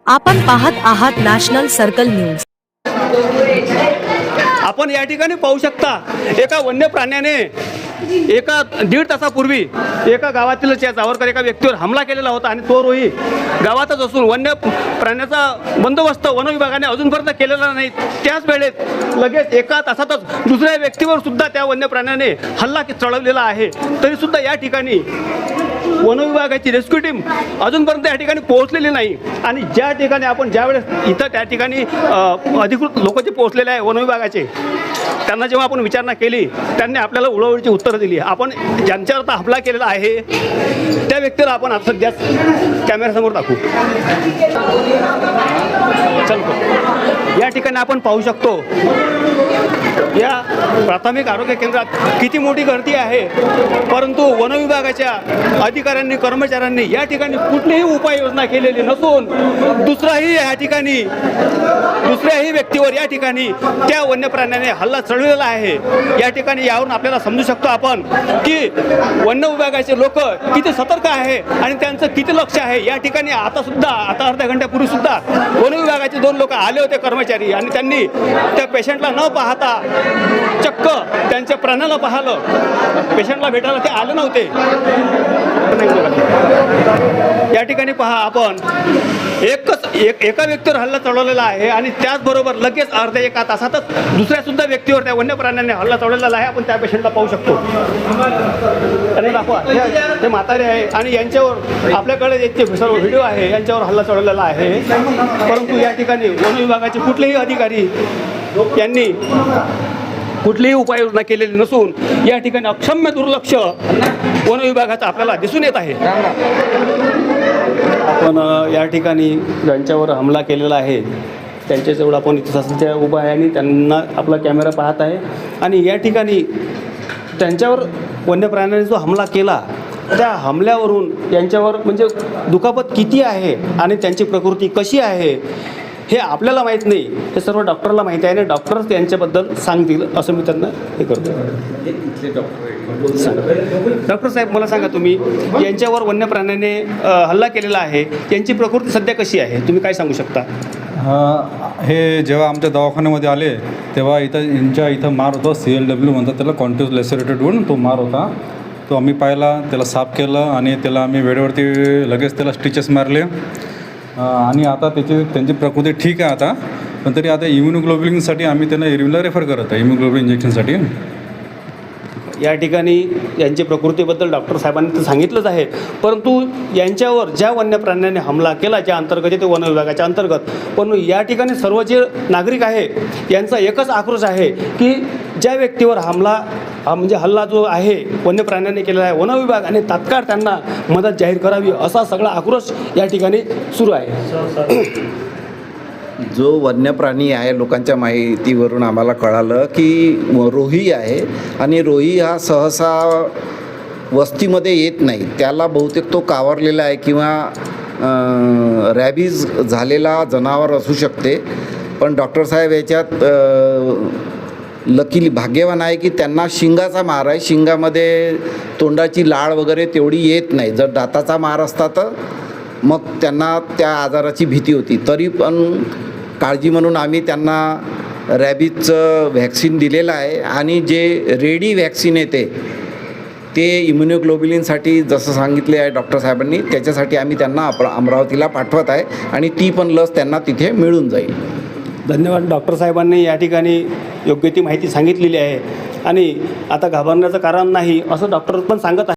आपण पाहत आहात नॅशनल सर्कल न्यूज। आपण या ठिकाणी पाहू शकता एका वन्य प्राण्याने एका दीड तासापूर्वी एका गावातील जावरकर एका व्यक्तीवर हमला केलेला होता आणि तो रोही गावातच असून वन्य प्राण्याचा बंदोबस्त वन विभागाने अजूनपर्यंत केलेला नाही। त्याच वेळेत लगेच एका तासातच दुसऱ्या व्यक्तीवर सुद्धा त्या वन्य प्राण्याने हल्ला चढवलेला आहे। तरी सुद्धा या ठिकाणी वन विभागाची रेस्क्यू टीम अजूनपर्यंत या ठिकाणी पोहोचलेली नाही आणि ज्या ठिकाणी आपण ज्यावेळेस इथं त्या ठिकाणी अधिकृत लोक जे पोहोचलेले आहे वन विभागाचे, त्यांना जेव्हा आपण विचारणा केली त्यांनी आपल्याला उडवडीची उत्तरं दिली। आपण ज्यांच्यावर आता हमला केलेला आहे त्या व्यक्तीला आपण आता सध्या कॅमेऱ्यासमोर दाखवू। या ठिकाणी आपण पाहू शकतो या प्राथमिक आरोग्य केंद्रात किती मोठी गर्दी आहे, परंतु वन विभागाच्या अधिकाऱ्यांनी कर्मचाऱ्यांनी या ठिकाणी कुठलीही उपाययोजना केलेली नसून दुसऱ्याही व्यक्तीवर या ठिकाणी त्या वन्य प्राण्याने हल्ला चढवलेला आहे। या ठिकाणी यावरून आपल्याला समजू शकतो आपण की वन विभागाचे लोक किती सतर्क आहे आणि त्यांचं किती लक्ष आहे। या ठिकाणी आता अर्ध्या घंट्यापूर्वी सुद्धा वन विभागाचे 2 लोक आले होते कर्मचारी आणि त्यांनी त्या पेशंटला न पाहता चक्क त्यांच्या प्राण्याला पाहिलं, पेशंटला भेटायला ते आले नव्हते। या ठिकाणी पहा आपण एका व्यक्तीवर हल्ला चढवलेला आहे आणि त्याचबरोबर लगेच अर्ध्या एका तासातच दुसऱ्या सुद्धा व्यक्तीवर त्या वन्य प्राण्याने हल्ला चढवलेला आहे। आपण त्या पेशंटला पाहू शकतो, त्यांना दाखवा, ते म्हातारे आहे आणि यांच्यावर आपल्याकडे याचे सर्व व्हिडिओ आहे, यांच्यावर हल्ला चढवलेला आहे। परंतु या ठिकाणी वन विभागाचे कुठलेही अधिकारी यांनी कुठलीही उपाययोजना केलेली नसून या ठिकाणी अक्षम्य दुर्लक्ष वन विभागाचं आपल्याला दिसून येत आहे। आपण या ठिकाणी ज्यांच्यावर हमला केलेला आहे त्यांच्याजवळ आपण इथे सध्या उभा आहे आणि त्यांना आपला कॅमेरा पाहत आहे आणि या ठिकाणी त्यांच्यावर वन्य प्राण्याने जो हमला केला त्या हमल्यावरून त्यांच्यावर म्हणजे दुखापत किती आहे आणि त्यांची प्रकृती कशी आहे हे आपल्याला माहीत नाही, हे सर्व डॉक्टरला माहिती आहे आणि डॉक्टरच त्यांच्याबद्दल सांगतील असं मी त्यांना हे करतो। डॉक्टर साहेब मला सांगा, तुम्ही यांच्यावर वन्य प्राण्याने हल्ला केलेला आहे, त्यांची प्रकृती सध्या कशी आहे तुम्ही काय सांगू शकता? हे जेव्हा आमच्या दवाखान्यामध्ये आले तेव्हा इथं मार होता, CLW म्हणतात त्याला, कॉन्ट्यूज लॅसरेटेड वुंड, तो मार होता। तो आम्ही पाहिला, त्याला साफ केलं आणि त्याला आम्ही वेळेवरती लगेच त्याला स्टिचेस मारले आणि आता त्यांची प्रकृती ठीक आहे आता, पण तरी आता इम्युनोग्लोबिनसाठी आम्ही त्यांना एरविनला रेफर करत आहे इम्युनोग्लोबिन इंजेक्शनसाठी। या ठिकाणी यांच्या प्रकृतीबद्दल डॉक्टर साहेबांनी तर सांगितलंच आहे, परंतु यांच्यावर ज्या वन्य प्राण्याने हमला केला ज्या अंतर्गत ते वन विभागाच्या अंतर्गत, पण या ठिकाणी सर्व जे नागरिक आहे यांचा एकच आक्रोश आहे की ज्या व्यक्तीवर हल्ला जो आहे वन्य प्राण्याने केलेला आहे वन विभागाने तात्काळ त्यांना मदत जाहीर करावी असा सगळा आक्रोश या ठिकाणी सुरू आहे। जो वन्य प्राणी आहे, लोकांच्या माहितीवरून आम्हाला कळालं की रोही आहे आणि रोही हा सहसा वस्तीमध्ये येत नाही, त्याला बहुतेक तो कावरलेला आहे किंवा रॅबीज झालेला जनावर असू शकते। पण डॉक्टर साहेब याच्यात लकीली भाग्यवान आहे की त्यांना शिंगाचा मार आहे, शिंगामध्ये तोंडाची लाळ वगैरे तेवढी येत नाही। जर दाताचा मार असता तर मग त्यांना त्या आजाराची भीती होती, तरी पण काळजी म्हणून आम्ही त्यांना रॅबीजचं व्हॅक्सिन दिलेलं आहे आणि जे रेडी व्हॅक्सिन येते ते इम्युनोग्लोबिलिनसाठी जसं सांगितले आहे डॉक्टर साहेबांनी, त्याच्यासाठी आम्ही त्यांना अमरावतीला पाठवत आहे आणि ती पण लस त्यांना तिथे मिळून जाईल। धन्यवाद। डॉक्टर साहेबांनी या ठिकाणी योग्य ती माहिती सांगितलेली आहे आणि आता घाबरण्याचं कारण नाही असं डॉक्टर पण सांगत आहे।